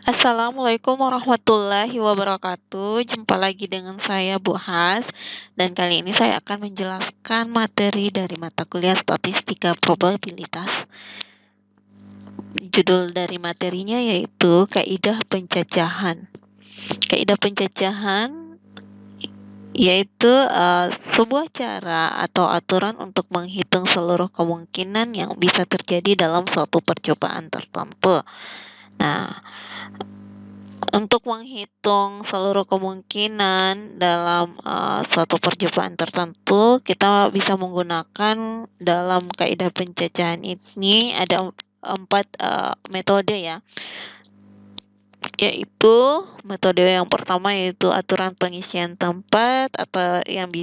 Assalamualaikum warahmatullahi wabarakatuh. Jumpa lagi dengan saya Bu Has, dan kali ini saya akan menjelaskan materi dari mata kuliah Statistika Probabilitas. Judul dari materinya yaitu Kaidah Pencacahan. Kaidah pencacahan yaitu sebuah cara atau aturan untuk menghitung seluruh kemungkinan yang bisa terjadi dalam suatu percobaan tertentu. Nah, untuk menghitung seluruh kemungkinan dalam suatu percobaan tertentu, kita bisa menggunakan dalam kaidah pencacahan ini ada 4 metode ya. Yaitu metode yang pertama yaitu aturan pengisian tempat atau yang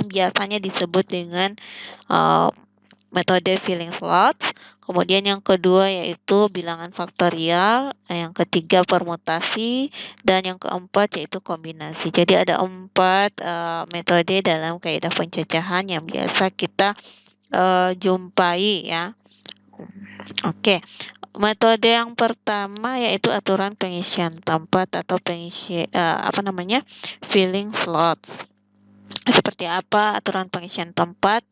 biasanya disebut dengan metode filling slots. Kemudian yang kedua yaitu bilangan faktorial, yang ketiga permutasi, dan yang keempat yaitu kombinasi. Jadi ada 4 metode dalam kaidah pencacahan yang biasa kita jumpai ya. Oke. Metode yang pertama yaitu aturan pengisian tempat atau filling slots. Seperti apa aturan pengisian tempat?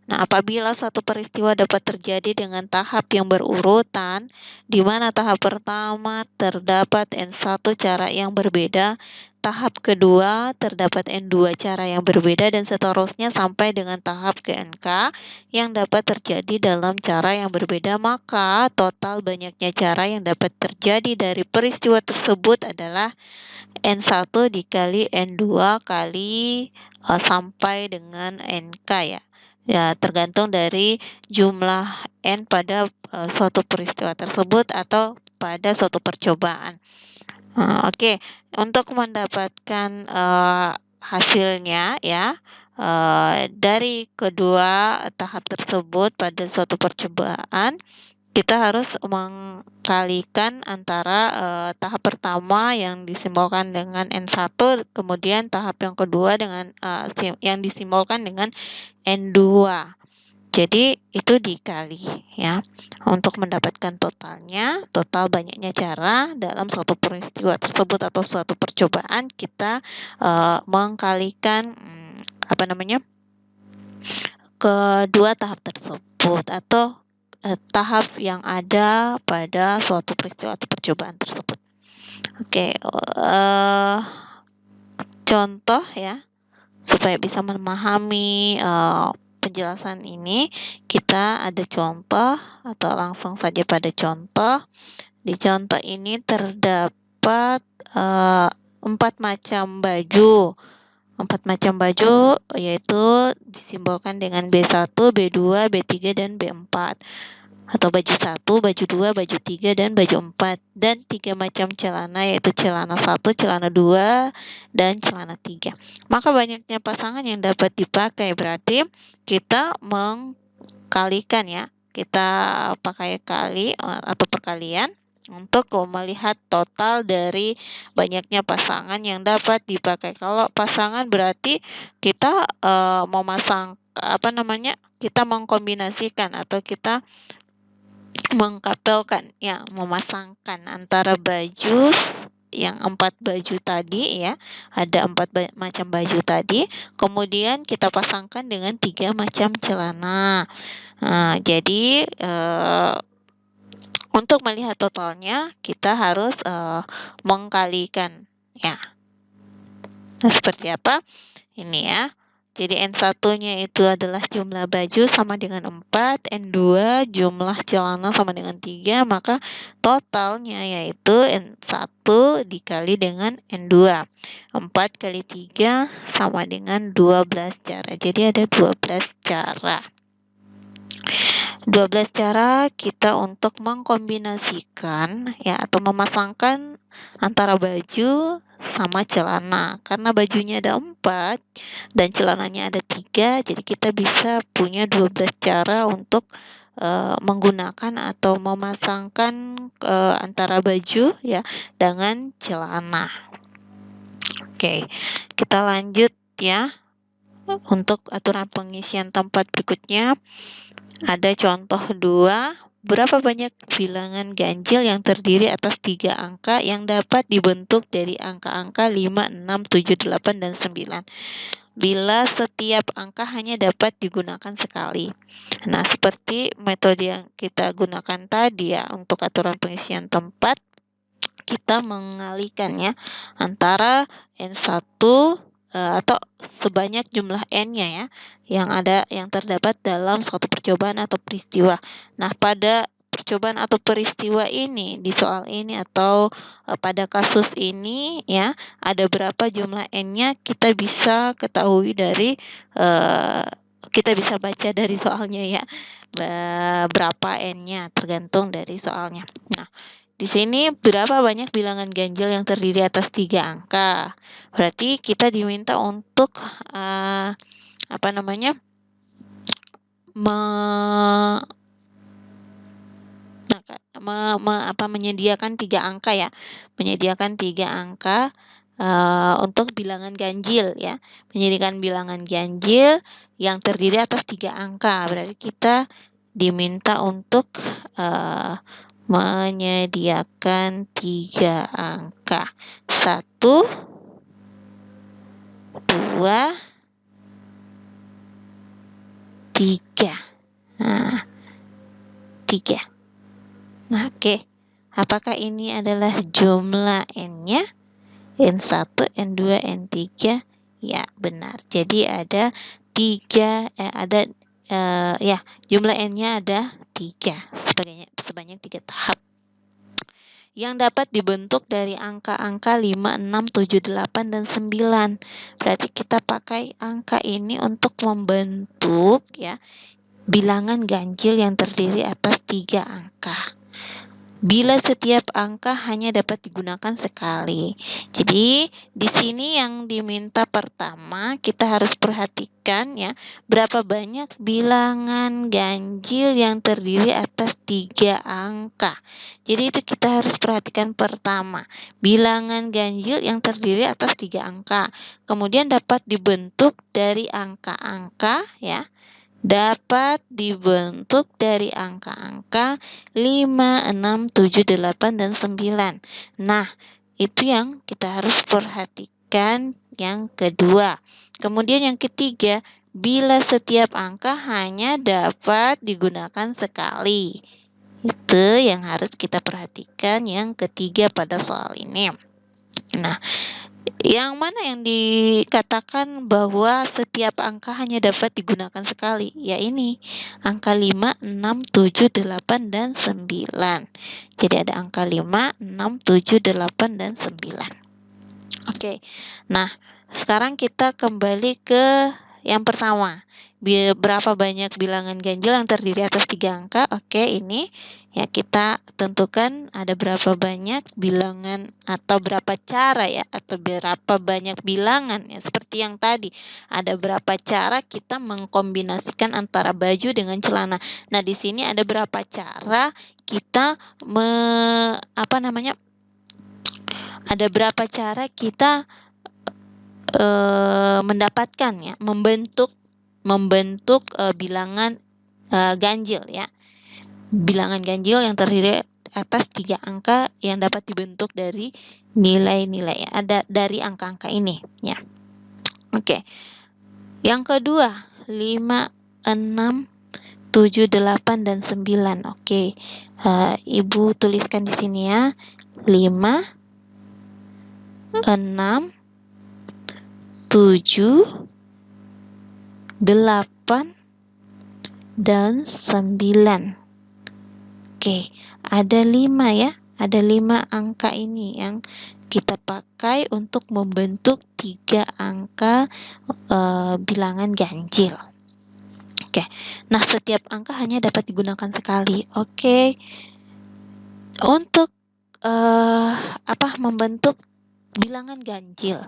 Nah, apabila suatu peristiwa dapat terjadi dengan tahap yang berurutan, di mana tahap pertama terdapat N1 cara yang berbeda, tahap kedua terdapat N2 cara yang berbeda, dan seterusnya sampai dengan tahap ke NK yang dapat terjadi dalam cara yang berbeda, maka total banyaknya cara yang dapat terjadi dari peristiwa tersebut adalah N1 dikali N2 kali sampai dengan NK ya. Ya, tergantung dari jumlah N pada suatu peristiwa tersebut atau pada suatu percobaan. Oke. Untuk mendapatkan hasilnya ya, dari kedua tahap tersebut pada suatu percobaan, kita harus mengkalikan antara tahap pertama yang disimbolkan dengan N1, kemudian tahap yang kedua dengan yang disimbolkan dengan N2. Jadi itu dikali ya. Untuk mendapatkan total banyaknya cara dalam suatu peristiwa tersebut atau suatu percobaan, kita mengkalikan kedua tahap tersebut atau tahap yang ada pada suatu peristiwa atau percobaan tersebut. Oke, contoh ya, supaya bisa memahami penjelasan ini, kita ada contoh atau langsung saja pada contoh. Di contoh ini terdapat 4 macam baju. 4 macam baju yaitu disimbolkan dengan B1, B2, B3, dan B4. Atau baju 1, baju 2, baju 3, dan baju 4. Dan 3 macam celana yaitu celana 1, celana 2, dan celana 3. Maka banyaknya pasangan yang dapat dipakai, berarti kita mengkalikan ya. Kita pakai kali atau perkalian untuk melihat total dari banyaknya pasangan yang dapat dipakai. Kalau pasangan berarti kita kita mengkombinasikan atau kita mengkapelkan ya, memasangkan antara baju yang 4 baju tadi ya, ada 4 macam baju tadi, kemudian kita pasangkan dengan 3 macam celana. Jadi untuk melihat totalnya kita harus mengkalikan ya. Nah, seperti apa? Ini ya. Jadi N1-nya itu adalah jumlah baju sama dengan 4, N2 jumlah celana sama dengan 3, maka totalnya yaitu N1 dikali dengan N2. 4 kali 3 sama dengan 12 cara. Jadi ada 12 cara. 12 cara kita untuk mengkombinasikan ya atau memasangkan antara baju sama celana. Karena bajunya ada 4 dan celananya ada 3, jadi kita bisa punya 12 cara untuk menggunakan atau memasangkan antara baju ya dengan celana. Oke, kita lanjut ya. Untuk aturan pengisian tempat berikutnya, ada contoh 2, berapa banyak bilangan ganjil yang terdiri atas 3 angka yang dapat dibentuk dari angka-angka 5, 6, 7, 8, dan 9 bila setiap angka hanya dapat digunakan sekali. Nah, seperti metode yang kita gunakan tadi ya untuk aturan pengisian tempat, kita mengalihkannya antara N1 atau sebanyak jumlah N-nya ya yang terdapat dalam suatu percobaan atau peristiwa. Nah, pada percobaan atau peristiwa ini di soal ini atau pada kasus ini ya ada berapa jumlah N-nya kita bisa ketahui dari kita bisa baca dari soalnya ya berapa N-nya tergantung dari soalnya. Nah, di sini berapa banyak bilangan ganjil yang terdiri atas 3 angka. Berarti kita diminta untuk menyediakan 3 angka ya. Menyediakan 3 angka untuk bilangan ganjil ya. Menyediakan bilangan ganjil yang terdiri atas 3 angka. Berarti kita diminta untuk menyediakan 3 angka. 1, 2, 3. Nah, 3. Nah, oke. Apakah ini adalah jumlah N-nya? N1, N2, N3? Ya, benar. Jadi ada 3 jumlah N-nya ada 3 sebanyak 3 tahap yang dapat dibentuk dari angka-angka 5, 6, 7, 8, dan 9. Berarti kita pakai angka ini untuk membentuk ya bilangan ganjil yang terdiri atas 3 angka. Bila setiap angka hanya dapat digunakan sekali. Jadi, di sini yang diminta pertama, kita harus perhatikan ya, berapa banyak bilangan ganjil yang terdiri atas 3 angka. Jadi, itu kita harus perhatikan pertama, bilangan ganjil yang terdiri atas 3 angka. Kemudian dapat dibentuk dari angka-angka ya. Dapat dibentuk dari angka-angka 5, 6, 7, 8, dan 9. Nah, itu yang kita harus perhatikan yang kedua. Kemudian yang ketiga, bila setiap angka hanya dapat digunakan sekali. Itu yang harus kita perhatikan yang ketiga pada soal ini. Nah, yang mana yang dikatakan bahwa setiap angka hanya dapat digunakan sekali? Ya ini, angka 5, 6, 7, 8, dan 9. Jadi ada angka 5, 6, 7, 8, dan 9. Oke, nah sekarang kita kembali ke yang pertama. Berapa banyak bilangan ganjil yang terdiri atas 3 angka? Oke, ini ya kita tentukan ada berapa banyak bilangan atau berapa cara ya atau berapa banyak bilangan ya seperti yang tadi. Ada berapa cara kita mengkombinasikan antara baju dengan celana. Nah, di sini ada berapa cara kita ada berapa cara kita mendapatkan ya membentuk bilangan ganjil ya. Bilangan ganjil yang terdiri atas 3 angka yang dapat dibentuk dari nilai-nilai ya. Ada dari angka-angka ini ya. Oke. Yang kedua, 5, 6, 7, 8, dan 9. Oke. Ibu tuliskan di sini ya. 5, 6, 7, 8, dan 9. Oke, ada 5 ya. Ada 5 angka ini yang kita pakai untuk membentuk 3 angka bilangan ganjil. Oke. Nah, setiap angka hanya dapat digunakan sekali. Oke. Untuk membentuk bilangan ganjil.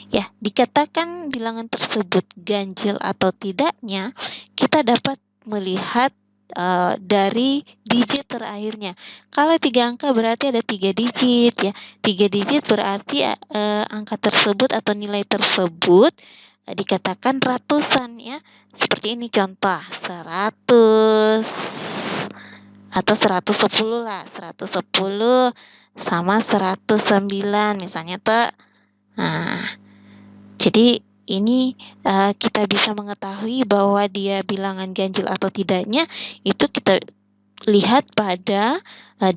Ya, dikatakan bilangan tersebut ganjil atau tidaknya, kita dapat melihat dari digit terakhirnya. Kalau 3 angka berarti ada 3 digit ya. 3 digit berarti angka tersebut atau nilai tersebut dikatakan ratusan ya. Seperti ini contoh, 100, atau 110 lah, 110 sama 109 misalnya tuh. Nah, jadi ini kita bisa mengetahui bahwa dia bilangan ganjil atau tidaknya itu kita lihat pada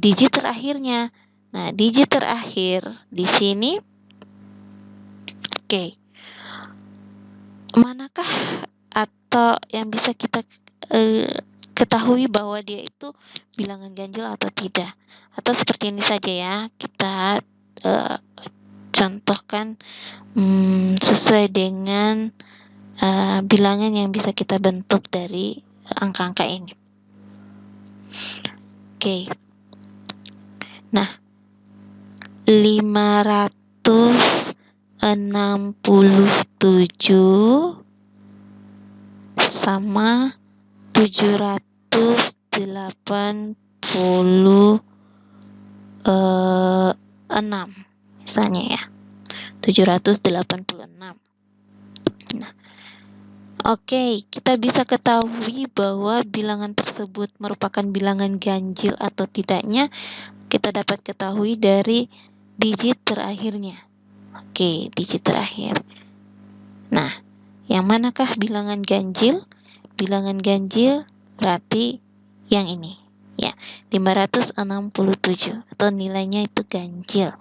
digit terakhirnya. Nah, digit terakhir di sini, oke. Manakah atau yang bisa kita ketahui bahwa dia itu bilangan ganjil atau tidak? Atau seperti ini saja ya, kita contohkan sesuai dengan bilangan yang bisa kita bentuk dari angka-angka ini. Oke. Nah, 567 sama 786 misalnya ya. 786. Nah, oke, kita bisa ketahui bahwa bilangan tersebut merupakan bilangan ganjil atau tidaknya kita dapat ketahui dari digit terakhirnya. Oke, digit terakhir. Nah, yang manakah bilangan ganjil? Bilangan ganjil berarti yang ini ya, 567 atau nilainya itu ganjil.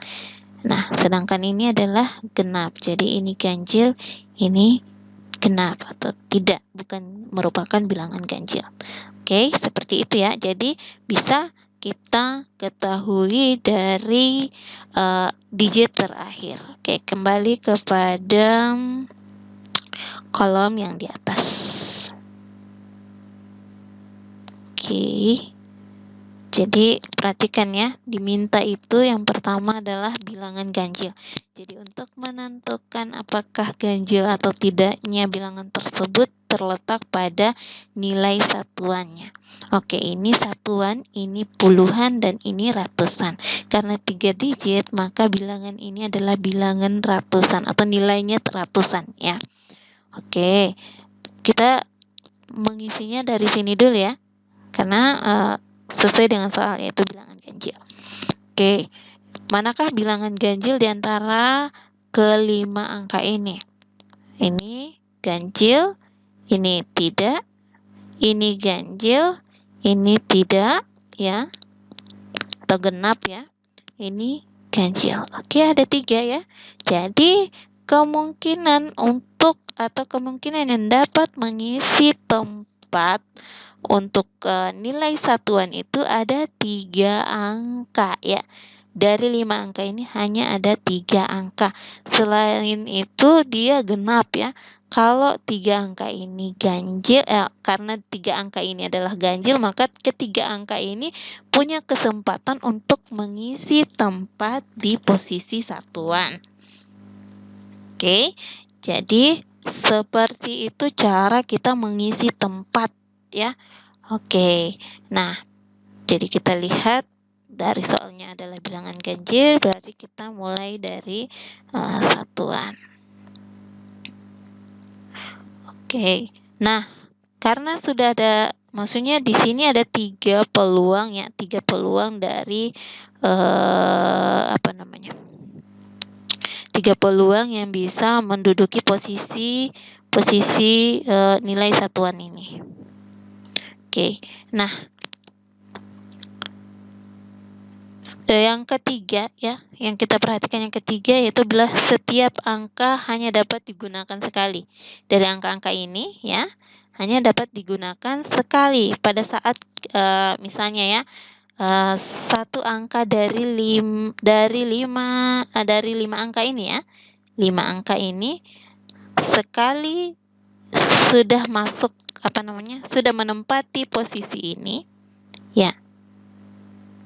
Nah, sedangkan ini adalah genap. Jadi ini ganjil, ini genap atau tidak, bukan merupakan bilangan ganjil. Oke, seperti itu ya. Jadi bisa kita ketahui dari digit terakhir. Oke, kembali kepada kolom yang di atas. Oke. Jadi perhatikan ya, diminta itu yang pertama adalah bilangan ganjil. Jadi untuk menentukan apakah ganjil atau tidaknya bilangan tersebut terletak pada nilai satuannya. Oke, ini satuan, ini puluhan, dan ini ratusan. Karena 3 digit, maka bilangan ini adalah bilangan ratusan atau nilainya ratusan ya. Oke, kita mengisinya dari sini dulu ya, karena sesuai dengan soal yaitu bilangan ganjil. Oke, manakah bilangan ganjil di antara kelima angka ini? Ini ganjil, ini tidak, ini ganjil, ini tidak ya, atau genap ya, ini ganjil. Oke, ada 3 ya. Jadi kemungkinan yang dapat mengisi tempat untuk nilai satuan itu ada 3 angka ya. Dari 5 angka ini hanya ada 3 angka. Selain itu dia genap ya. Kalau 3 angka ini ganjil, karena 3 angka ini adalah ganjil, maka ketiga angka ini punya kesempatan untuk mengisi tempat di posisi satuan. Oke, jadi seperti itu cara kita mengisi tempat ya. Oke, nah jadi kita lihat dari soalnya adalah bilangan ganjil, berarti kita mulai dari satuan. Oke, nah karena sudah ada, maksudnya di sini ada 3 peluang ya, 3 peluang dari 3 peluang yang bisa menduduki posisi nilai satuan ini. Oke, nah yang ketiga ya, yang kita perhatikan yang ketiga yaitu adalah setiap angka hanya dapat digunakan sekali. Dari angka-angka ini ya, hanya dapat digunakan sekali pada saat misalnya ya, satu angka dari 5 angka ini ya. 5 angka ini sekali sudah masuk sudah menempati posisi ini ya.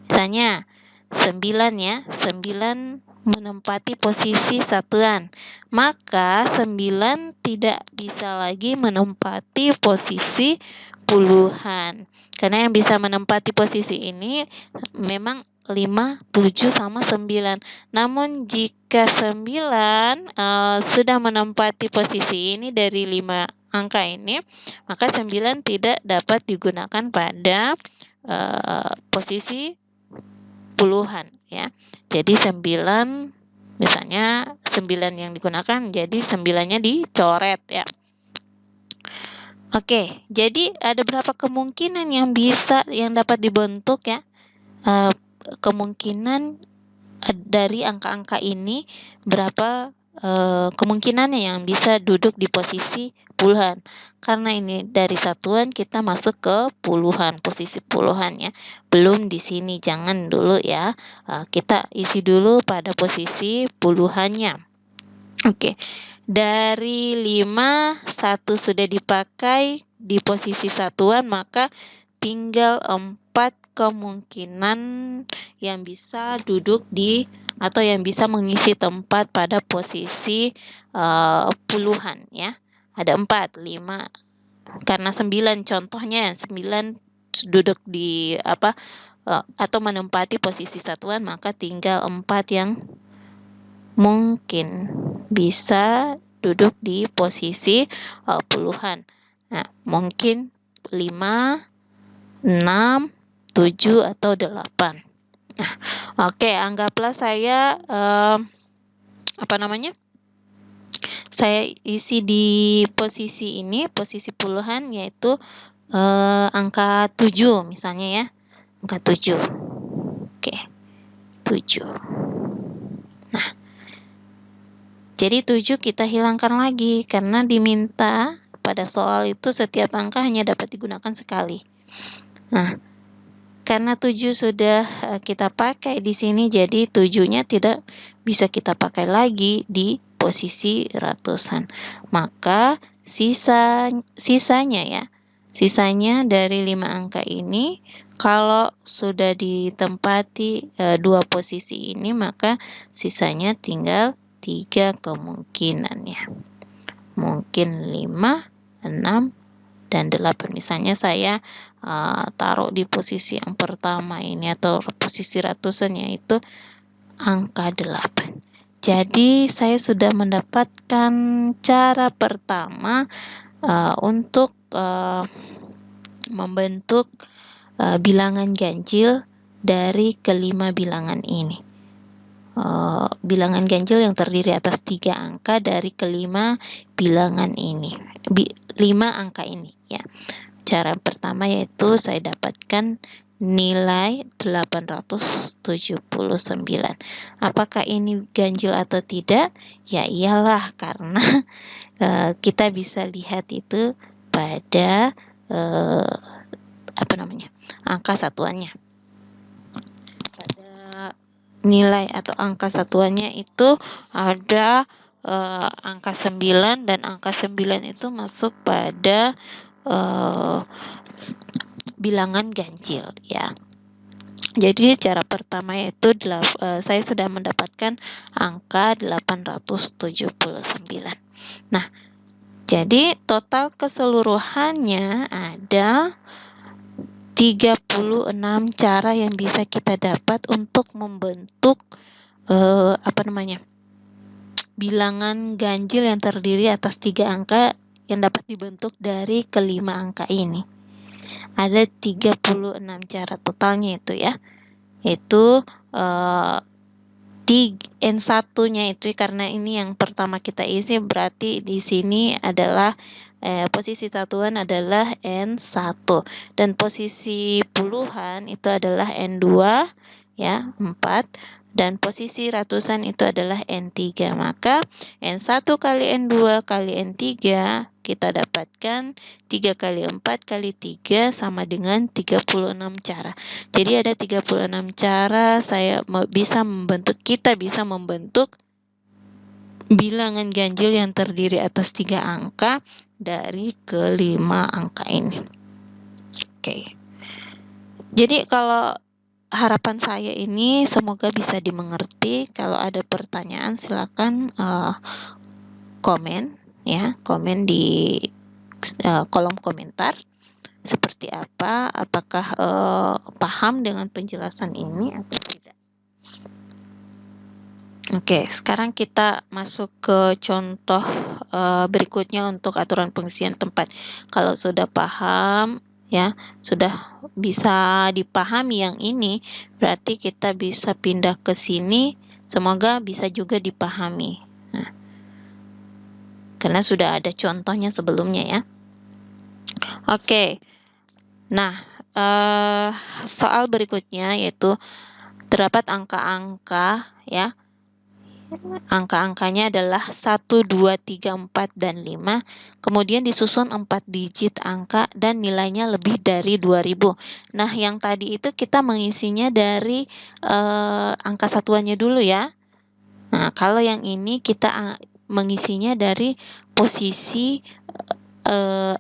Misalnya 9 ya, 9 menempati posisi satuan, maka 9 tidak bisa lagi menempati posisi puluhan. Karena yang bisa menempati posisi ini memang 5, 7, sama 9. Namun jika 9 sudah menempati posisi ini dari 5 angka ini, maka 9 tidak dapat digunakan pada posisi puluhan ya. Jadi 9, misalnya 9 yang digunakan, jadi 9-nya dicoret ya. Oke, jadi ada berapa kemungkinan yang dapat dibentuk ya. Kemungkinan dari angka-angka ini berapa kemungkinannya yang bisa duduk di posisi puluhan. Karena ini dari satuan kita masuk ke puluhan, posisi puluhan ya. Belum di sini, jangan dulu ya. Kita isi dulu pada posisi puluhannya. Oke. Dari 5, 1 sudah dipakai di posisi satuan, maka tinggal 4 kemungkinan yang bisa duduk di atau yang bisa mengisi tempat pada posisi puluhan ya. Ada 4, 5 karena 9 contohnya 9 duduk di atau menempati posisi satuan, maka tinggal 4 yang mungkin bisa duduk di posisi puluhan. Nah, mungkin 5, 6, 7 atau 8. Nah, oke, anggaplah saya saya isi di posisi ini, posisi puluhan, yaitu angka 7 misalnya ya. Angka 7. Oke. 7. Nah, jadi 7 kita hilangkan lagi karena diminta pada soal itu setiap angka hanya dapat digunakan sekali. Nah, karena 7 sudah kita pakai di sini, jadi 7-nya tidak bisa kita pakai lagi di posisi ratusan. Maka sisanya dari 5 angka ini, kalau sudah ditempati 2 posisi ini, maka sisanya tinggal 3 kemungkinannya. Mungkin 5, 6, dan 8. Misalnya saya taruh di posisi yang pertama ini atau posisi ratusan, yaitu angka 8. Jadi saya sudah mendapatkan cara pertama untuk membentuk bilangan ganjil dari kelima bilangan ini. Bilangan ganjil yang terdiri atas 3 angka dari kelima bilangan ini, 5 angka ini ya. Cara pertama yaitu saya dapatkan nilai 879. Apakah ini ganjil atau tidak? Ya iyalah, karena kita bisa lihat itu pada angka satuannya. Pada nilai atau angka satuannya itu ada angka 9, dan angka 9 itu masuk pada bilangan ganjil ya. Jadi cara pertama yaitu saya sudah mendapatkan angka 879. Nah, jadi total keseluruhannya ada 36 cara yang bisa kita dapat untuk membentuk bilangan ganjil yang terdiri atas 3 angka yang dapat dibentuk dari kelima angka ini. Ada 36 cara totalnya itu ya. Itu N1-nya itu, karena ini yang pertama kita isi, berarti di sini adalah posisi satuan adalah N1, dan posisi puluhan itu adalah N2 ya, 4, dan posisi ratusan itu adalah N3. Maka N1 kali N2 kali N3 kita dapatkan 3 kali 4 kali 3 sama dengan 36 cara. Jadi ada 36 cara kita bisa membentuk bilangan ganjil yang terdiri atas 3 angka dari kelima angka ini. Oke. Jadi kalau harapan saya ini semoga bisa dimengerti. Kalau ada pertanyaan silakan komen di kolom komentar. Seperti apa? Apakah paham dengan penjelasan ini atau tidak? Oke, sekarang kita masuk ke contoh berikutnya untuk aturan pengisian tempat. Kalau sudah paham ya. Sudah bisa dipahami yang ini, berarti kita bisa pindah ke sini. Semoga bisa juga dipahami. Nah, karena sudah ada contohnya sebelumnya ya. Oke. Nah, soal berikutnya yaitu terdapat angka-angka ya. Angka-angkanya adalah 1, 2, 3, 4, dan 5. Kemudian disusun 4 digit angka dan nilainya lebih dari 2000. Nah, yang tadi itu kita mengisinya dari angka satuannya dulu ya. Nah, kalau yang ini kita mengisinya dari posisi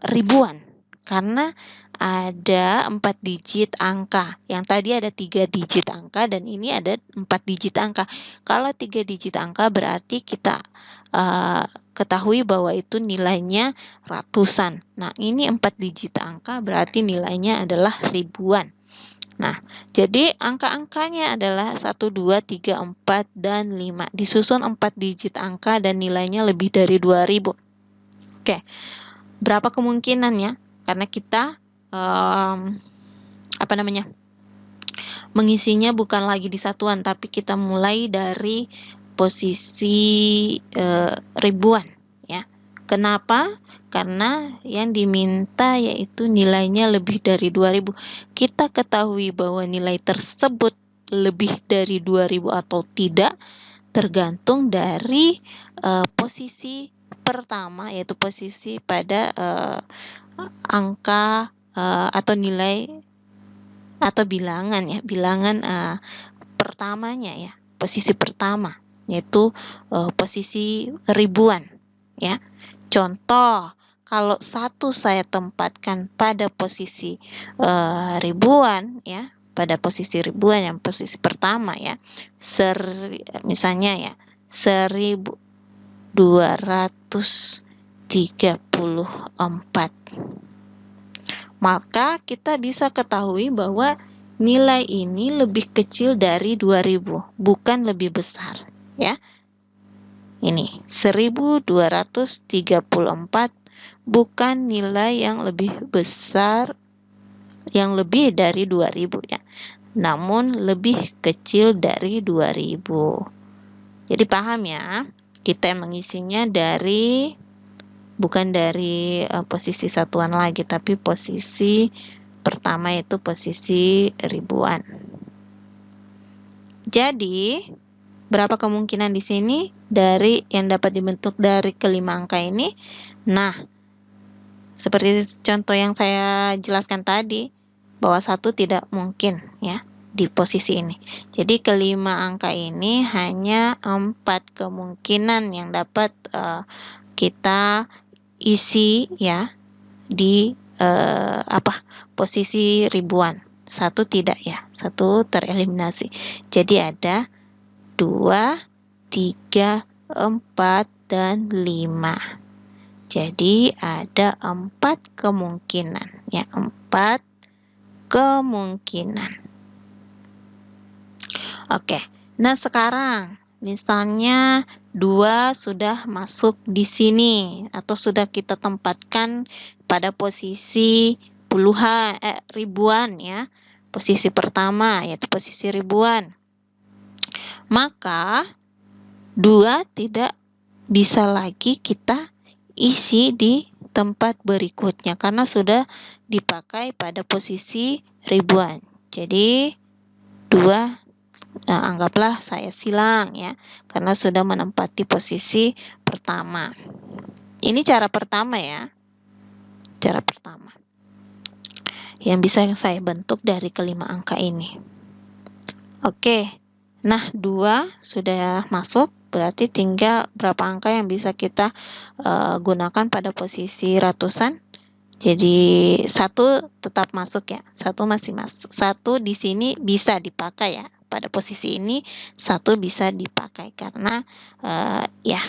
ribuan. Karena ada 4 digit angka. Yang tadi ada 3 digit angka dan ini ada 4 digit angka. Kalau 3 digit angka berarti kita ketahui bahwa itu nilainya ratusan. Nah, ini 4 digit angka berarti nilainya adalah ribuan. Nah, jadi angka-angkanya adalah 1, 2, 3, 4, dan 5. Disusun 4 digit angka dan nilainya lebih dari 2000. Oke. Berapa kemungkinannya? Karena kita mengisinya bukan lagi di satuan, tapi kita mulai dari posisi ribuan ya. Kenapa? Karena yang diminta yaitu nilainya lebih dari 2000. Kita ketahui bahwa nilai tersebut lebih dari 2000 atau tidak tergantung dari posisi pertama, yaitu posisi pada angka atau nilai atau bilangan ya, bilangan pertamanya ya, posisi pertama yaitu posisi ribuan ya. Contoh, kalau 1 saya tempatkan pada posisi ribuan ya, pada posisi ribuan yang posisi pertama ya, misalnya ya 1234, maka kita bisa ketahui bahwa nilai ini lebih kecil dari 2000, bukan lebih besar ya. Ini 1234 bukan nilai yang lebih besar, yang lebih dari 2000 ya, namun lebih kecil dari 2000. Jadi paham ya, kita mengisinya dari bukan dari posisi satuan lagi, tapi posisi pertama itu posisi ribuan. Jadi berapa kemungkinan di sini dari yang dapat dibentuk dari kelima angka ini? Nah, seperti contoh yang saya jelaskan tadi, bahwa 1 tidak mungkin ya di posisi ini. Jadi kelima angka ini hanya 4 kemungkinan yang dapat kita isi ya di posisi ribuan. 1 tidak ya, 1 tereliminasi. Jadi ada 2, 3, 4, dan 5. Jadi ada 4 kemungkinan ya, 4 kemungkinan. Oke. Nah, sekarang misalnya 2 sudah masuk di sini atau sudah kita tempatkan pada posisi ribuan ya. Posisi pertama yaitu posisi ribuan. Maka 2 tidak bisa lagi kita isi di tempat berikutnya karena sudah dipakai pada posisi ribuan. Jadi 2 anggaplah saya silang ya, karena sudah menempati posisi pertama. Ini cara pertama ya. Cara pertama yang bisa saya bentuk dari kelima angka ini. Oke. Nah, 2 sudah masuk, berarti tinggal berapa angka yang bisa kita gunakan pada posisi ratusan. Jadi 1 tetap masuk ya, 1 masih masuk. 1 di sini bisa dipakai ya. Pada posisi ini 1 bisa dipakai karena ya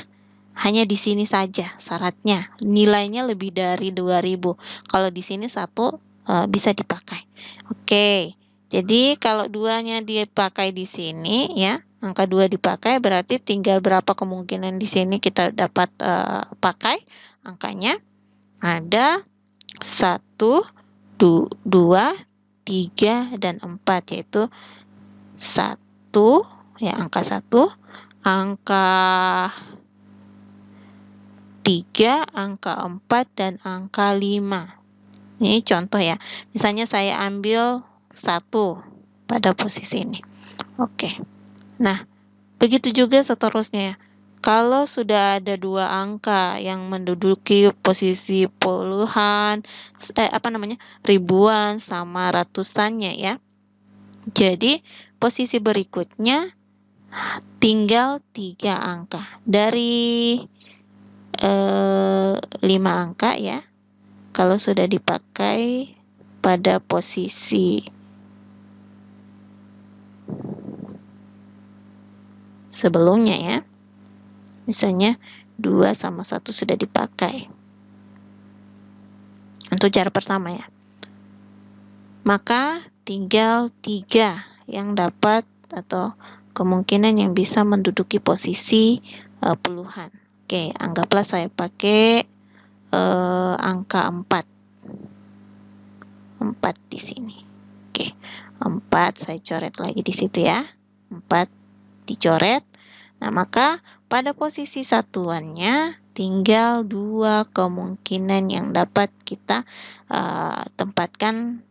hanya di sini saja syaratnya. Nilainya lebih dari 2000. Kalau di sini 1 bisa dipakai. Oke. Jadi kalau 2-nya dipakai di sini ya, angka 2 dipakai berarti tinggal berapa kemungkinan di sini kita dapat pakai angkanya. Ada 1, 2, 3, dan 4, yaitu 1, ya, angka 1, angka 3, angka 4, dan angka 5. Ini contoh ya. Misalnya saya ambil 1 pada posisi ini. Oke. Nah, begitu juga seterusnya ya. Kalau sudah ada 2 angka yang menduduki posisi puluhan, ribuan sama ratusannya ya. Jadi, posisi berikutnya tinggal 3 angka. Dari 5 angka ya. Kalau sudah dipakai pada posisi sebelumnya ya. Misalnya 2 sama 1 sudah dipakai. Untuk cara pertama ya. Maka tinggal 3 yang dapat atau kemungkinan yang bisa menduduki posisi puluhan. Oke, anggaplah saya pakai angka 4. 4 di sini. Oke, 4 saya coret lagi di situ ya. 4 dicoret. Nah, maka pada posisi satuannya tinggal 2 kemungkinan yang dapat kita tempatkan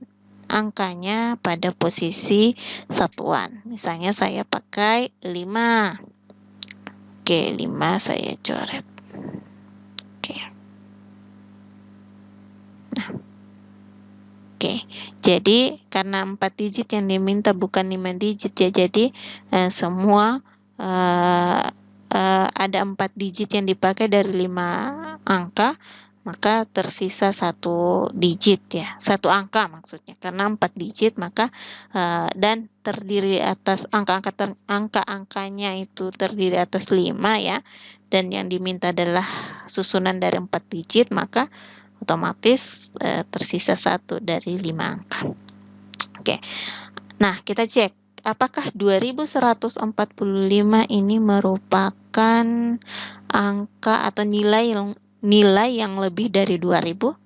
angkanya pada posisi satuan. Misalnya saya pakai 5. Oke, 5 saya coret. Oke. Nah. Oke. Jadi karena 4 digit yang diminta bukan 5 digit ya. Jadi semua ada 4 digit yang dipakai dari 5 angka, maka tersisa 1 digit ya, 1 angka maksudnya, karena 4 digit maka dan terdiri atas angka-angkanya itu terdiri atas 5 ya, dan yang diminta adalah susunan dari 4 digit, maka otomatis tersisa 1 dari 5 angka. Oke. Nah, kita cek apakah 2145 ini merupakan angka atau nilai yang lebih dari 2000?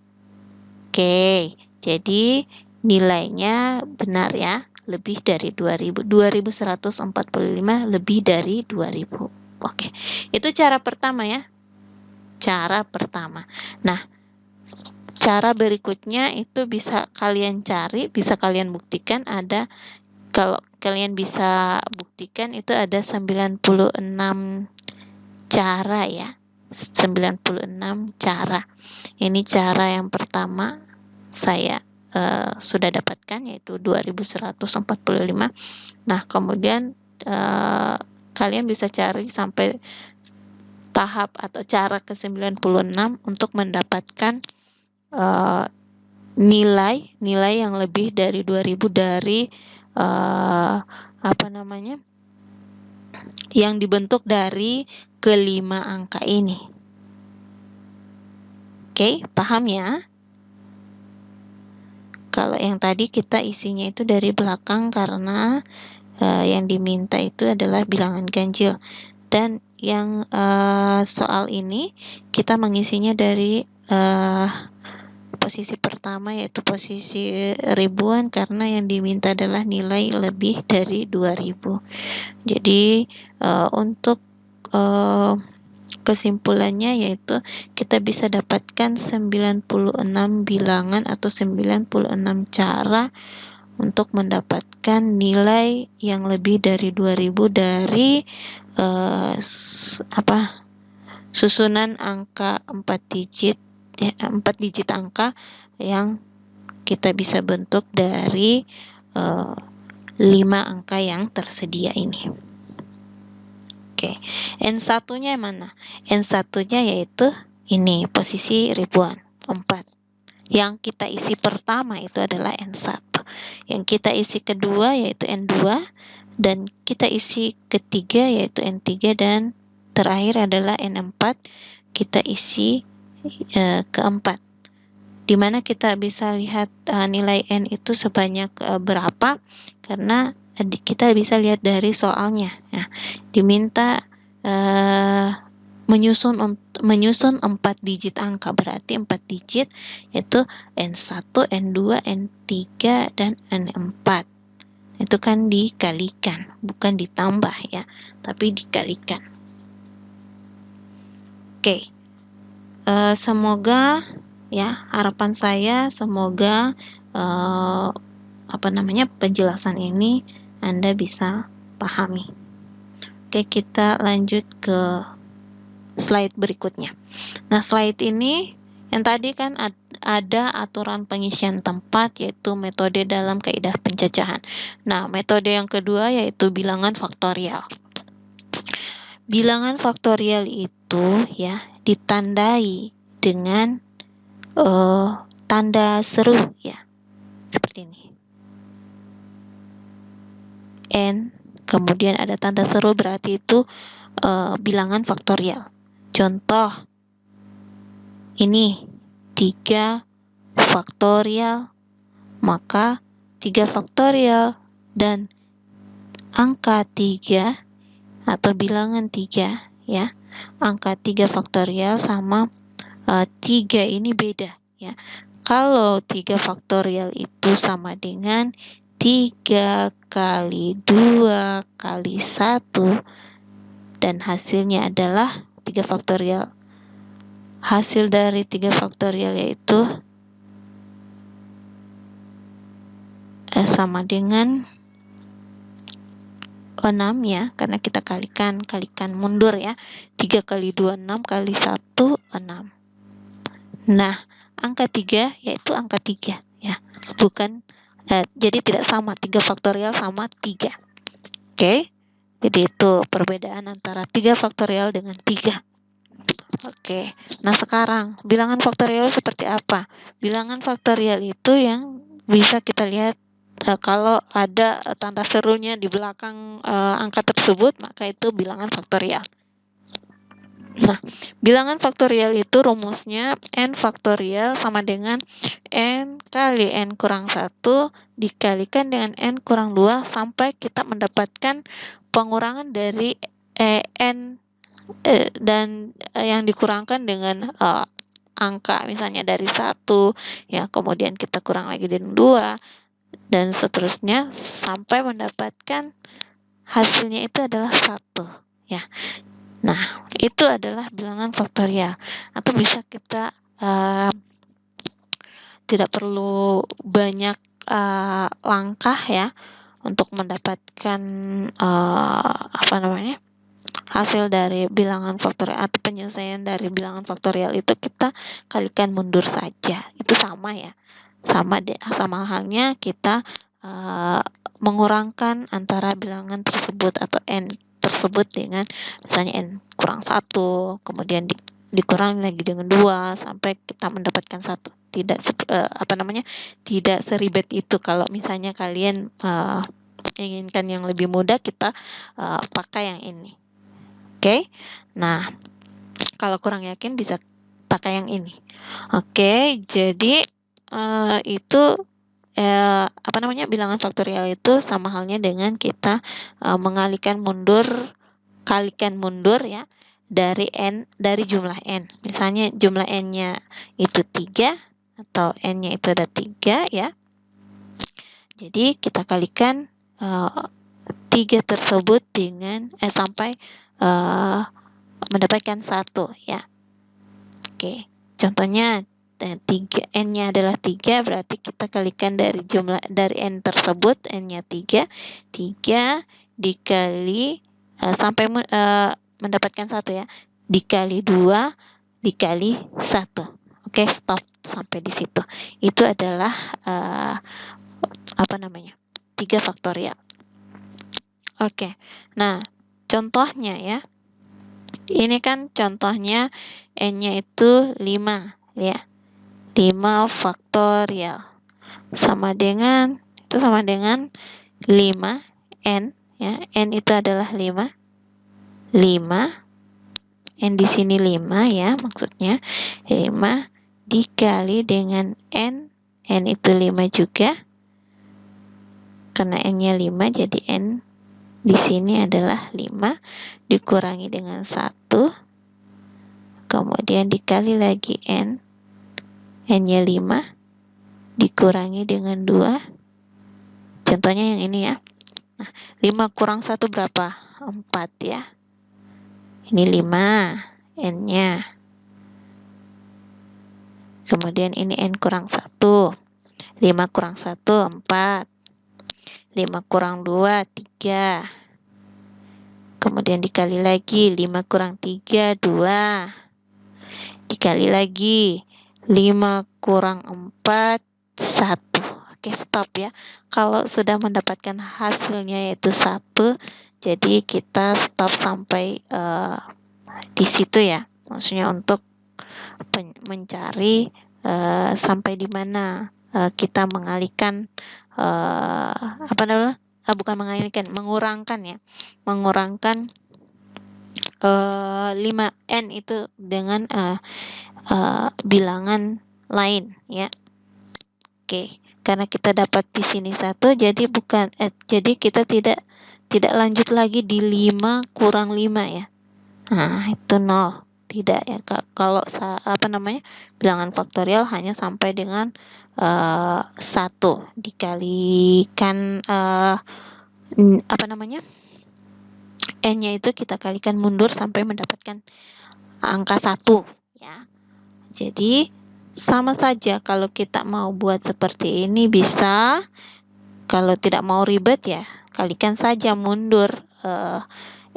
Oke, jadi nilainya benar ya, lebih dari 2000. 2145 lebih dari 2000. Oke, itu cara pertama ya. Cara pertama. Nah, cara berikutnya itu bisa kalian cari, bisa kalian buktikan ada. Kalau kalian bisa buktikan itu ada 96 cara ya. 96 cara. Ini cara yang pertama saya sudah dapatkan, yaitu 2145. Nah, kemudian kalian bisa cari sampai tahap atau cara ke-96 untuk mendapatkan nilai yang lebih dari 2000 dari yang dibentuk dari kelima angka ini. Oke, paham ya? Kalau yang tadi kita isinya itu dari belakang karena yang diminta itu adalah bilangan ganjil, dan yang soal ini kita mengisinya dari posisi pertama, yaitu posisi ribuan, karena yang diminta adalah nilai lebih dari 2000. Jadi untuk kesimpulannya yaitu kita bisa dapatkan 96 bilangan atau 96 cara untuk mendapatkan nilai yang lebih dari 2000 dari susunan angka 4 digit angka yang kita bisa bentuk dari 5 angka yang tersedia ini. Oke, N1-nya mana? N1-nya yaitu ini, posisi ribuan, 4. Yang kita isi pertama itu adalah N1. Yang kita isi kedua yaitu N2, dan kita isi ketiga yaitu N3, dan terakhir adalah N4. Kita isi keempat. Dimana kita bisa lihat nilai N itu sebanyak berapa, karena kita bisa lihat dari soalnya. Nah, diminta menyusun 4 digit angka, berarti 4 digit yaitu N1, N2, N3, dan N4. Itu kan dikalikan, bukan ditambah ya, tapi dikalikan. Oke. Semoga ya, harapan saya semoga penjelasan ini Anda bisa pahami. Oke, kita lanjut ke slide berikutnya. Nah, slide ini yang tadi kan ada aturan pengisian tempat, yaitu metode dalam kaidah pencacahan. Nah, metode yang kedua yaitu bilangan faktorial. Bilangan faktorial itu ya ditandai dengan tanda seru ya, seperti ini. N, kemudian ada tanda seru, berarti itu bilangan faktorial. Contoh, ini 3 faktorial, maka 3 faktorial dan angka 3 atau bilangan 3 ya, angka 3 faktorial sama 3 ini beda ya. Kalau 3 faktorial itu sama dengan 3 kali 2 kali 1 dan hasilnya adalah 3 faktorial. Hasil dari 3 faktorial yaitu sama dengan 6 ya, karena kita kalikan mundur ya. 3 kali 2 6 kali 1 6. Nah, angka 3 yaitu angka 3 ya. Bukan jadi tidak sama 3 faktorial sama 3. Oke. Jadi itu perbedaan antara 3 faktorial dengan 3. Oke. Nah, sekarang bilangan faktorial seperti apa? Bilangan faktorial itu yang bisa kita lihat kalau ada tanda serunya di belakang angka tersebut, maka itu bilangan faktorial. Nah, bilangan faktorial itu rumusnya N faktorial sama dengan N kali N kurang 1 dikalikan dengan N kurang 2 sampai kita mendapatkan pengurangan dari N dan yang dikurangkan dengan angka misalnya dari 1 ya, kemudian kita kurang lagi dengan 2 dan seterusnya sampai mendapatkan hasilnya itu adalah 1 ya. Nah, itu adalah bilangan faktorial, atau bisa kita tidak perlu banyak langkah ya untuk mendapatkan hasil dari bilangan faktorial atau penyelesaian dari bilangan faktorial itu kita kalikan mundur saja. Itu sama ya. Sama halnya kita mengurangkan antara bilangan tersebut atau N tersebut dengan misalnya N kurang 1, kemudian dikurangi lagi dengan 2 sampai kita mendapatkan 1. Tidak seribet itu. Kalau misalnya kalian inginkan yang lebih mudah, kita pakai yang ini. Oke. Nah, kalau kurang yakin bisa pakai yang ini. Oke, jadi itu bilangan faktorial itu sama halnya dengan kita kalikan mundur ya dari jumlah N. Misalnya jumlah N-nya itu 3 atau N-nya itu ada 3 ya. Jadi kita kalikan 3 tersebut dengan sampai mendapatkan 1 ya. Oke, contohnya 3 N-nya adalah 3, berarti kita kalikan dari N tersebut, N-nya 3 dikali sampai mendapatkan 1 ya, dikali 2 dikali 1. Oke, stop sampai di situ. Itu adalah 3 faktorial. Oke. Nah, contohnya ya. Ini kan contohnya N-nya itu 5 ya. 5 faktorial sama dengan 5 N ya. N itu adalah 5 N di sini 5 ya, maksudnya 5 dikali dengan N itu 5 juga karena N-nya 5, jadi N di sini adalah 5 dikurangi dengan 1 kemudian dikali lagi n, n-nya 5, dikurangi dengan 2. Contohnya yang ini ya. Nah, 5 kurang 1 berapa? 4 ya. Ini 5, n-nya. Kemudian ini n kurang 1. 5 kurang 1, 4. 5 kurang 2, 3. Kemudian dikali lagi, 5 kurang 3, 2. Dikali lagi, 5 kurang 4, 1. Oke, stop ya. Kalau sudah mendapatkan hasilnya yaitu 1, jadi kita stop sampai di situ ya. Maksudnya untuk mencari sampai di mana kita mengalihkan bukan mengalihkan, mengurangkan ya. Mengurangkan 5n itu dengan bilangan lain ya. Oke, karena kita dapat di sini 1, jadi kita tidak lanjut lagi di 5 kurang 5 ya. Nah, itu 0. Tidak ya. Kalau bilangan faktorial hanya sampai dengan 1 dikalikan n-nya itu kita kalikan mundur sampai mendapatkan angka 1 ya. Jadi sama saja kalau kita mau buat seperti ini bisa. Kalau tidak mau ribet ya kalikan saja mundur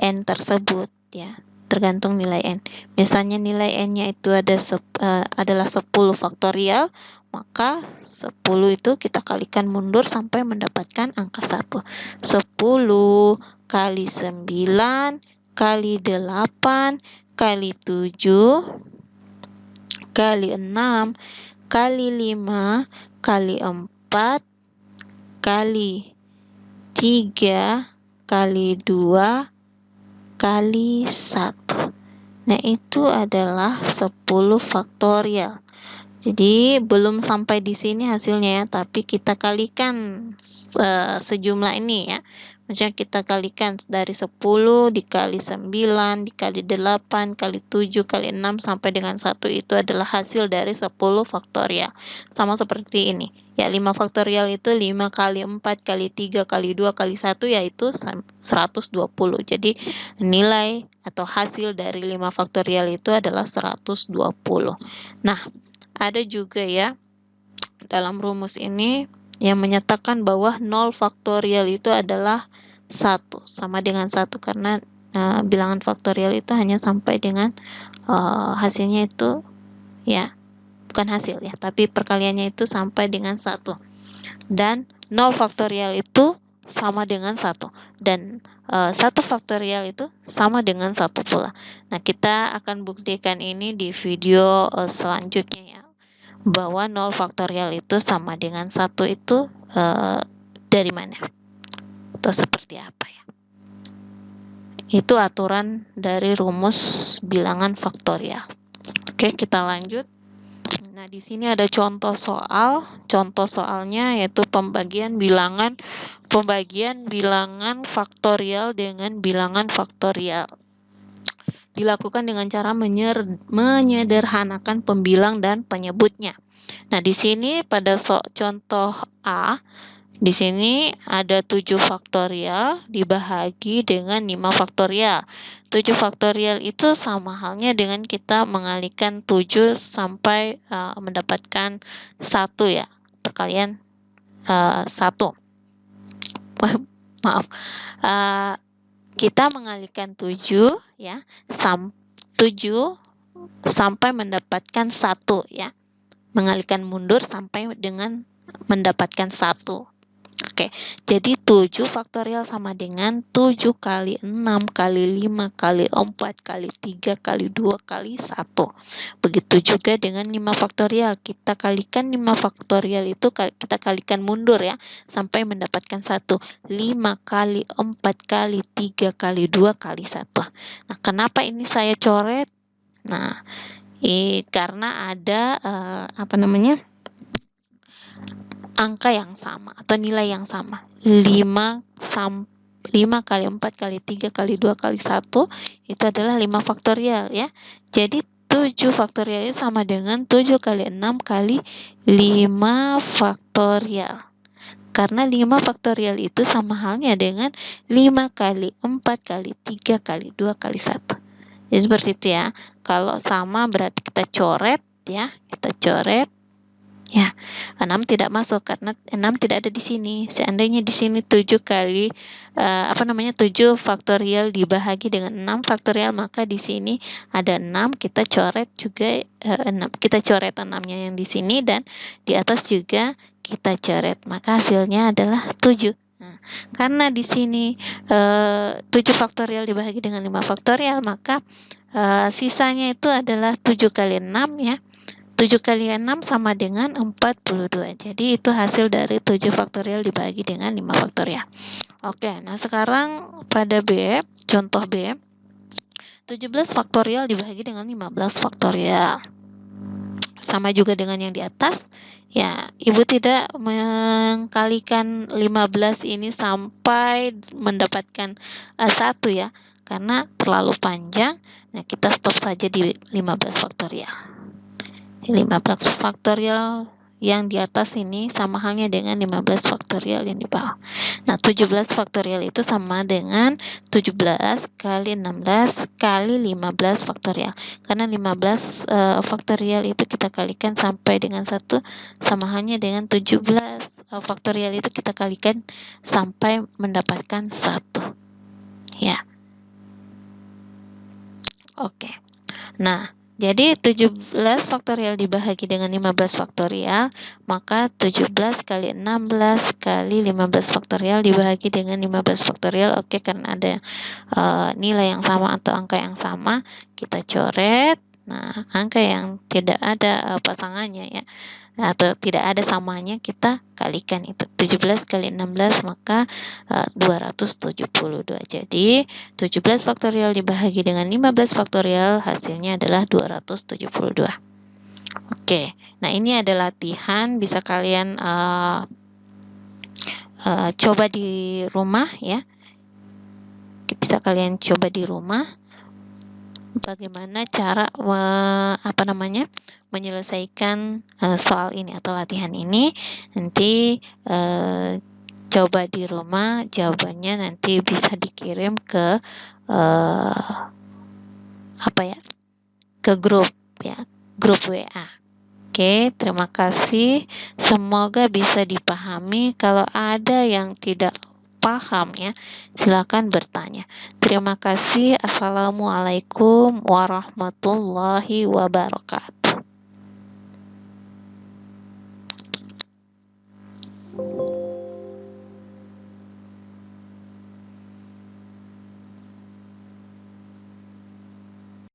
n tersebut ya, tergantung nilai n. Misalnya nilai n-nya itu adalah 10 faktorial, maka 10 itu kita kalikan mundur sampai mendapatkan angka 1. 10 kali 9 kali 8 kali 7 kali 6 kali 5 kali 4 kali 3 kali 2 kali 1. Nah, itu adalah 10 faktorial. Jadi belum sampai di sini hasilnya ya, tapi kita kalikan sejumlah ini ya. Maksudnya kita kalikan dari 10 dikali 9 dikali 8 kali 7 kali 6 sampai dengan 1, itu adalah hasil dari 10 faktorial. Sama seperti ini. Ya, 5 faktorial itu 5 kali 4 kali 3 kali 2 kali 1 yaitu 120. Jadi nilai atau hasil dari 5 faktorial itu adalah 120. Nah, ada juga ya dalam rumus ini yang menyatakan bahwa 0 faktorial itu adalah 1, sama dengan 1, karena bilangan faktorial itu hanya sampai dengan hasilnya itu ya, bukan hasil ya, tapi perkaliannya itu sampai dengan 1. Dan 0 faktorial itu sama dengan 1. Dan 1 faktorial itu sama dengan 1 pula. Nah, kita akan buktikan ini di video selanjutnya ya, bahwa 0 faktorial itu sama dengan 1 itu dari mana atau seperti apa ya. Itu aturan dari rumus bilangan faktorial. Oke, kita lanjut. Nah, di sini ada contoh soal. Contoh soalnya yaitu pembagian bilangan faktorial dengan bilangan faktorial. Dilakukan dengan cara menyederhanakan pembilang dan penyebutnya. Nah, di sini pada contoh A, di sini ada 7 faktorial dibahagi dengan 5 faktorial. 7 faktorial itu sama halnya dengan kita mengalihkan 7 sampai mendapatkan 1 ya, perkalian 1. Maaf. Kita mengalihkan 7 ya, 7 sampai mendapatkan 1 ya. Mengalihkan mundur sampai dengan mendapatkan 1. Oke, jadi 7 faktorial sama dengan 7 kali 6 kali 5 kali 4 kali 3 kali 2 kali 1. Begitu juga dengan 5 faktorial. Kita kalikan 5 faktorial itu kita kalikan mundur ya, sampai mendapatkan 1. 5 kali 4 kali 3 kali 2 kali 1. Nah, kenapa ini saya coret? Nah, karena ada angka yang sama atau nilai yang sama. 5 kali 4 kali 3 kali 2 kali 1 itu adalah 5 faktorial ya. Jadi 7 faktorial itu sama dengan 7 kali 6 kali 5 faktorial. Karena 5 faktorial itu sama halnya dengan 5 kali 4 kali 3 kali 2 kali 1. Jadi seperti itu ya. Kalau sama berarti kita coret ya. Kita coret. Ya, 6 tidak masuk karena 6 tidak ada di sini. Seandainya di sini 7 kali 7 faktorial dibahagi dengan 6 faktorial, maka di sini ada 6, kita coret juga 6. Kita coret 6-nya yang di sini dan di atas juga kita coret. Maka hasilnya adalah 7. Nah, karena di sini 7 faktorial dibahagi dengan 5 faktorial, maka sisanya itu adalah 7 kali 6 ya. 7 kali 6 sama dengan 42. Jadi itu hasil dari 7 faktorial dibagi dengan 5 faktorial. Oke, nah sekarang pada B, contoh B, 17 faktorial dibagi dengan 15 faktorial. Sama juga dengan yang di atas. Ya, Ibu tidak mengkalikan 15 ini sampai mendapatkan 1 ya. Karena terlalu panjang. Nah, kita stop saja di 15 faktorial. 15 faktorial yang di atas ini sama halnya dengan 15 faktorial yang di bawah. Nah, 17 faktorial itu sama dengan 17 kali 16 kali 15 faktorial. Karena 15 faktorial itu kita kalikan sampai dengan 1 sama halnya dengan 17 faktorial itu kita kalikan sampai mendapatkan 1. Ya. Oke. Nah, jadi 17 faktorial dibahagi dengan 15 faktorial, maka 17 kali 16 kali 15 faktorial dibahagi dengan 15 faktorial. Oke, karena ada nilai yang sama atau angka yang sama, kita coret. Nah, angka yang tidak ada pasangannya ya, atau tidak ada samanya, kita kalikan itu 17 kali 16 maka 272. Jadi 17 faktorial dibahagi dengan 15 faktorial hasilnya adalah 272. Oke, nah ini ada latihan, bisa kalian coba di rumah ya. Bisa kalian coba di rumah bagaimana cara menyelesaikan soal ini atau latihan ini. Nanti coba di rumah, jawabannya nanti bisa dikirim ke ke grup ya, grup WA. Oke, terima kasih. Semoga bisa dipahami. Kalau ada yang tidak paham ya, silakan bertanya. Terima kasih. Assalamualaikum warahmatullahi wabarakatuh.